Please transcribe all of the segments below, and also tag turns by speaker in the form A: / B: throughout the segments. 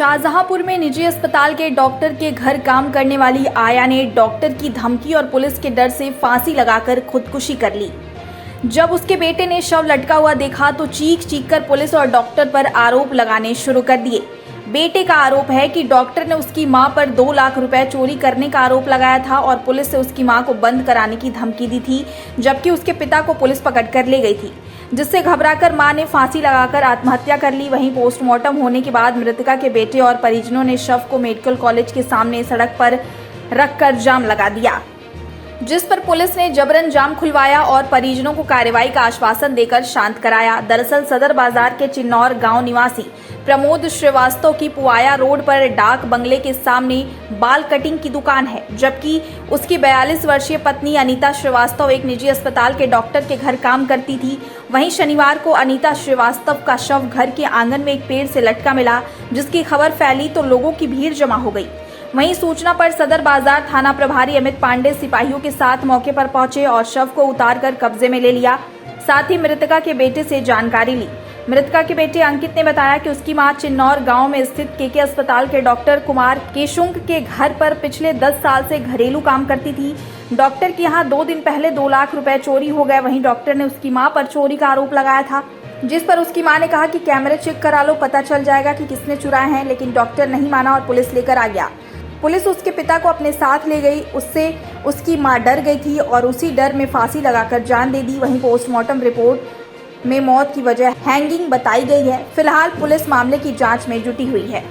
A: शाहजहांपुर में निजी अस्पताल के डॉक्टर के घर काम करने वाली आया ने डॉक्टर की धमकी और पुलिस के डर से फांसी लगाकर खुदकुशी कर ली। जब उसके बेटे ने शव लटका हुआ देखा तो चीख कर पुलिस और डॉक्टर पर आरोप लगाने शुरू कर दिए। बेटे का आरोप है कि डॉक्टर ने उसकी मां पर 2 लाख रुपए चोरी करने का आरोप लगाया था और पुलिस से उसकी मां को बंद कराने की धमकी दी थी, जबकि उसके पिता को पुलिस पकड़कर ले गई थी, जिससे घबराकर मां ने फांसी लगाकर आत्महत्या कर ली। वहीं पोस्टमार्टम होने के बाद मृतका के बेटे और परिजनों ने शव को मेडिकल कॉलेज के सामने सड़क पर रखकर जाम लगा दिया, जिस पर पुलिस ने जबरन जाम खुलवाया और परिजनों को कार्रवाई का आश्वासन देकर शांत कराया। दरअसल सदर बाजार के चिन्नौर गांव निवासी प्रमोद श्रीवास्तव की पुआया रोड पर डाक बंगले के सामने बाल कटिंग की दुकान है, जबकि उसकी 42 वर्षीय पत्नी अनीता श्रीवास्तव एक निजी अस्पताल के डॉक्टर के घर काम करती थी। वहीं शनिवार को अनीता श्रीवास्तव का शव घर के आंगन में एक पेड़ से लटका मिला, जिसकी खबर फैली तो लोगों की भीड़ जमा हो गई। वहीं सूचना पर सदर बाजार थाना प्रभारी अमित पांडे सिपाहियों के साथ मौके पर पहुंचे और शव को उतारकर कब्जे में ले लिया। साथ ही मृतका के बेटे से जानकारी ली। मृतका के बेटे अंकित ने बताया कि उसकी मां चिन्नौर गांव में स्थित केके अस्पताल के डॉक्टर कुमार केशुंग के घर पर पिछले 10 साल से घरेलू काम करती थी। डॉक्टर के यहाँ 2 दिन पहले 2 लाख रुपए चोरी हो गए। वहीं डॉक्टर ने उसकी मां पर चोरी का आरोप लगाया था, जिस पर उसकी मां ने कहा कि कैमरे चेक करा लो, पता चल जाएगा कि किसने चुराए हैं, लेकिन डॉक्टर नहीं माना और पुलिस लेकर आ गया। पुलिस उसके पिता को अपने साथ ले गई, उससे उसकी मां डर गई थी और उसी डर में फांसी लगाकर जान दे दी। वहीं पोस्टमार्टम रिपोर्ट में मौत की वजह हैंगिंग बताई गई है। फिलहाल पुलिस मामले की जांच में जुटी हुई है।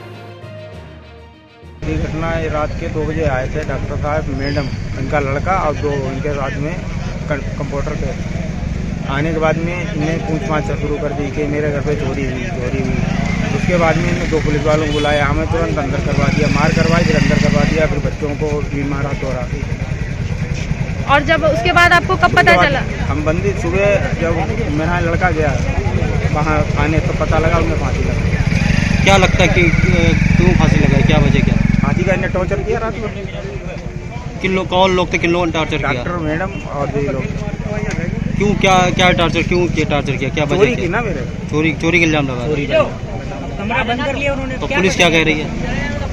B: ये घटना रात के 2 बजे आए थे डॉक्टर साहब, मैडम, इनका लड़का और 2 इनके साथ में कंप्यूटर पे। आने के बाद में इन्हें पूछ-पाछ शुरू कर दी कि मेरे घर पे चोरी हुई। उसके बाद में इन्होंने 2 पुलिस वालों को बुलाया, हमें तुरंत अंदर करवा दिया, मार करवाई, फिर अंदर करवा दिया, फिर बच्चों को भी मारा तोड़ा।
C: और जब उसके बाद आपको कब पता चला?
B: हम बंदी सुबह जब मेरा लड़का गया वहाँ थाने तो पता लगा उन्हें फांसी लगा।
D: क्या लगता है कि क्यों फांसी लगाई, क्या वजह क्या?
B: फांसी का इन्हें टॉर्चर किया रात में।
D: किन लोग, कौन लोग थे, किन लोगों ने टार्चर किया?
B: डॉक्टर, मैडम और 2 लोग।
D: क्यों, क्या टार्चर, क्यों टार्चर किया, क्या वजह?
B: चोरी की ना मेरे,
D: चोरी का इल्जाम लगा।
B: कमरा बंद कर लिया उन्होंने।
D: तो पुलिस क्या कह रही है?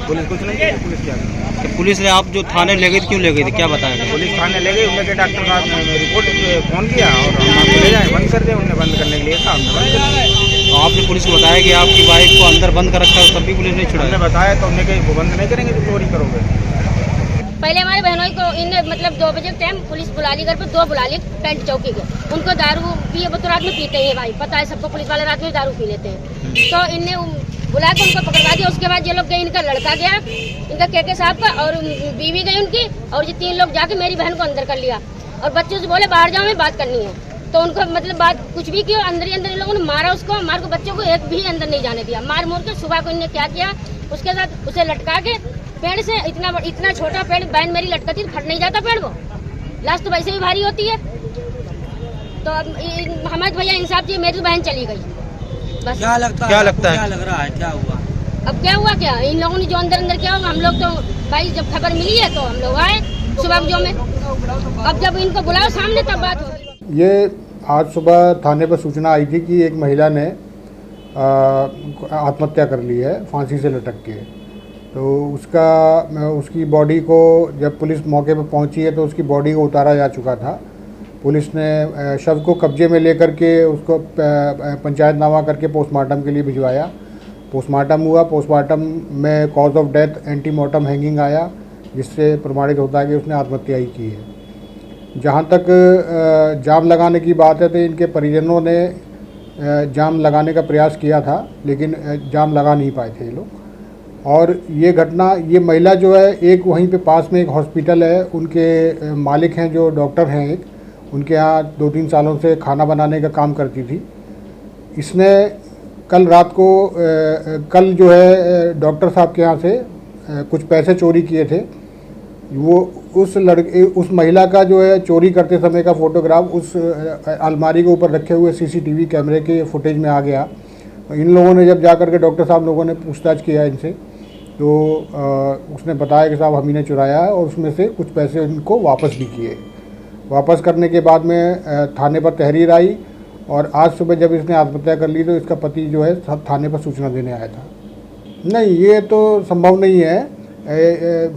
B: पुलिस कुछ नहीं की। पुलिस क्या
D: कि पुलिस ने आप जो थाने ले गई थी, क्यों ले गई थी, क्या बताया?
B: पुलिस थाने ले गई, उनके डॉक्टर साहब ने रिपोर्ट फोन किया और हम आपको ले जाए, बंद कर दिया। उन्होंने बंद करने के लिए कहा, हमने बंद कर दिया।
D: तो आपने पुलिस को बताया कि आपकी वाइफ को अंदर बंद कर रखा है, तब भी पुलिस नहीं छुड़ाया?
B: हमने बताया तो उन्होंने कही वो बंद नहीं करेंगे तो चोरी करोगे।
E: पहले हमारे बहनों को इन्हें मतलब 2 बजे के टाइम पुलिस बुला ली, घर पे 2 बुला ली टेंट चौकी के। उनको दारू पिए, वो तो रात में पीते ही है भाई, पता है सबको, पुलिस वाले रात में दारू पी लेते हैं। तो इन्हें बुला के उनको पकड़वा दिया। उसके बाद ये लोग गए, इनका लड़का गया, इनका केके साहब का, और बीवी गई उनकी, और ये 3 लोग जाके मेरी बहन को अंदर कर लिया और बच्चों से बोले बाहर जाओ, हमें बात करनी है। तो उनको मतलब बात कुछ भी किया, अंदर ही अंदर इन लोगों ने मारा उसको, मार को बच्चों को एक भी अंदर नहीं जाने दिया। मार मोर के सुबह को इन्हें क्या किया, उसके साथ उसे लटका के पेड़ से, इतना छोटा पेड़, बहन मेरी लटकती फट नहीं जाता पेड़, वो लाश तो वैसे भी भारी होती है। तो हमारे भैया इंसाफ चाहिए, मेरी बहन चली गई बस।
D: क्या लगता है, क्या लग रहा है, क्या हुआ?
E: अब क्या हुआ, क्या इन लोगों ने जो अंदर किया होगा, हम लोग तो भाई जब खबर मिली है तो हम लोग आए सुबह जो में। अब जब इनको बुलाओ सामने तब बात होगी।
F: ये आज सुबह थाने पर सूचना आई थी कि एक महिला ने आत्महत्या कर ली है फांसी से लटक के। तो उसकी बॉडी को जब पुलिस मौके पर पहुंची है तो उसकी बॉडी को उतारा जा चुका था। पुलिस ने शव को कब्जे में लेकर के उसको पंचायतनामा करके पोस्टमार्टम के लिए भिजवाया। पोस्टमार्टम हुआ, पोस्टमार्टम में cause of death antemortem hanging आया, जिससे प्रमाणित होता है कि उसने आत्महत्या ही की है। जहाँ तक जाम लगाने की बात है तो इनके परिजनों ने जाम लगाने का प्रयास किया था, लेकिन जाम लगा नहीं पाए थे ये लोग। और ये घटना, ये महिला जो है, एक वहीं पे पास में एक हॉस्पिटल है, उनके मालिक हैं जो डॉक्टर हैं, एक उनके यहाँ 2-3 सालों से खाना बनाने का काम करती थी। इसने कल रात को कल जो है डॉक्टर साहब के यहाँ से कुछ पैसे चोरी किए थे। वो उस महिला का जो है चोरी करते समय का फ़ोटोग्राफ उस अलमारी के ऊपर रखे हुए सीसीटीवी कैमरे के फुटेज में आ गया। इन लोगों ने जब जाकर के डॉक्टर साहब लोगों ने पूछताछ किया इनसे, तो उसने बताया कि साहब हम ही ने चुराया है, और उसमें से कुछ पैसे इनको वापस भी किए। वापस करने के बाद में थाने पर तहरीर आई, और आज सुबह जब इसने आत्महत्या कर ली तो इसका पति जो है थाने पर सूचना देने आया था। नहीं, ये तो संभव नहीं है।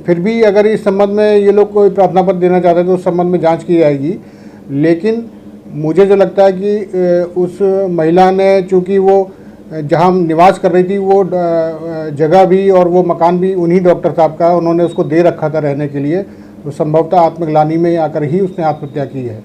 F: फिर भी अगर इस संबंध में ये लोग कोई प्रार्थना पत्र देना चाहते हैं तो उस संबंध में जांच की जाएगी। लेकिन मुझे जो लगता है कि उस महिला ने, चूँकि वो जहाँ निवास कर रही थी वो जगह भी और वो मकान भी उन्हीं डॉक्टर साहब का उन्होंने उसको दे रखा था रहने के लिए, तो संभवतः आत्मग्लानि में आकर ही उसने आत्महत्या की है।